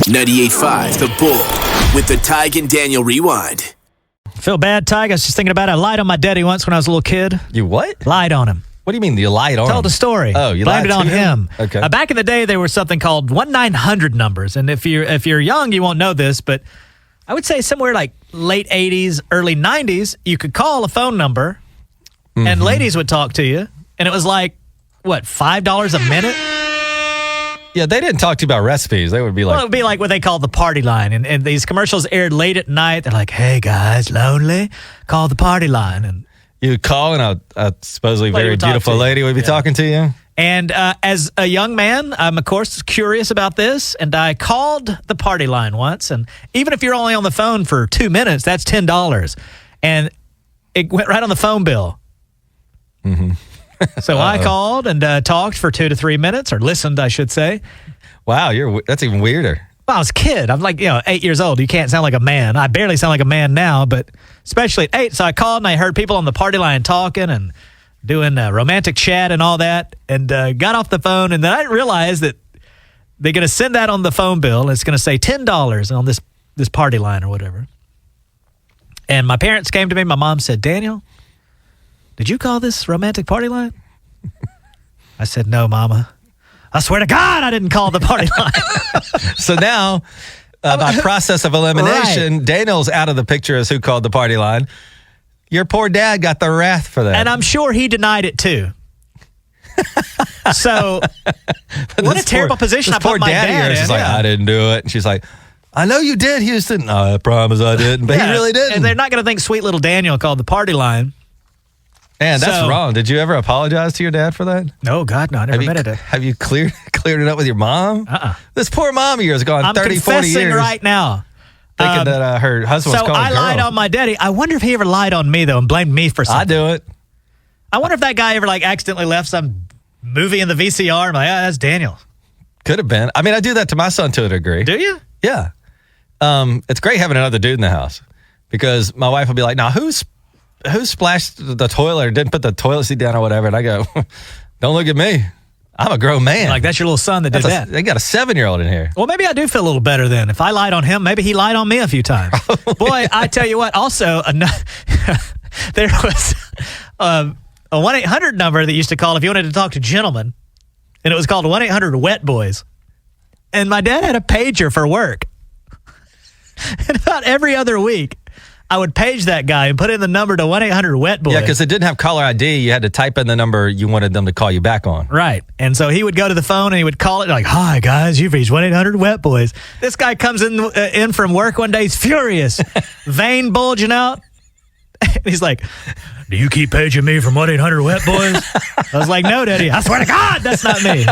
98.5 The Bull with the Tige and Daniel Rewind. Feel bad, Tige. I was just thinking about it. I lied on my daddy once when I was a little kid. You what? Lied on him. What do you mean you lied on him? Told a story. Oh, you blamed lied it on to him. Okay. Back in the day, there was something called 1-900 numbers, and if you're young, you won't know this, but I would say somewhere like late 80s, early 90s, you could call a phone number, and ladies would talk to you, and it was like, what, $5 a minute? Yeah, they didn't talk to you about recipes. They would be like... Well, it would be like what they call the party line. And these commercials aired late at night. They're like, hey, guys, lonely? Call the party line. And you would call, and a supposedly very beautiful lady would be talking to you? And as a young man, I'm, of course, curious about this. And I called the party line once. And even if you're only on the phone for 2 minutes, that's $10. And it went right on the phone bill. Mm-hmm. So I called and talked for 2 to 3 minutes, or listened, I should say. Wow, that's even weirder. Well, I was a kid. I'm like, 8 years old. You can't sound like a man. I barely sound like a man now, but especially at 8. So I called and I heard people on the party line talking and doing romantic chat and all that, and got off the phone. And then I realized that they're going to send that on the phone bill. And it's going to say $10 on this party line or whatever. And my parents came to me. My mom said, Daniel, did you call this romantic party line? I said, no, Mama. I swear to God, I didn't call the party line. So now, by process of elimination, Daniel's out of the picture as who called the party line. Your poor dad got the wrath for that. And I'm sure he denied it too. So, what a terrible position I put my dad in. She's like, I didn't do it. And she's like, I know you did, Houston. No, I promise I didn't. But he really didn't. And they're not going to think sweet little Daniel called the party line. Man, that's wrong. Did you ever apologize to your dad for that? No, God, no. I never admitted it. Have you cleared it up with your mom? This poor mom of yours has gone 30, 40 years. I'm confessing right now. Thinking that her husband was calling a girl. So I lied on my daddy. I wonder if he ever lied on me, though, and blamed me for something. I do it. I wonder if that guy ever accidentally left some movie in the VCR. I'm like, that's Daniel. Could have been. I mean, I do that to my son to a degree. Do you? Yeah. It's great having another dude in the house, because my wife will be like, now who splashed the toilet or didn't put the toilet seat down or whatever? And I go, don't look at me. I'm a grown man. Like, that's your little son that did that. They got a 7-year-old in here. Well, maybe I do feel a little better then. If I lied on him, maybe he lied on me a few times. Boy, I tell you what, also, there was a 1-800 number that used to call if you wanted to talk to gentlemen, and it was called 1-800 Wet Boys. And my dad had a pager for work. And about every other week, I would page that guy and put in the number to 1-800 Wet Boys. Yeah, because it didn't have caller ID. You had to type in the number you wanted them to call you back on. Right. And so he would go to the phone and he would call it like, hi, guys, you've reached 1-800 Wet Boys. This guy comes in from work one day. He's furious. Vein bulging out. And he's like, do you keep paging me from 1-800 Wet Boys? I was like, no, Daddy. I swear to God, that's not me.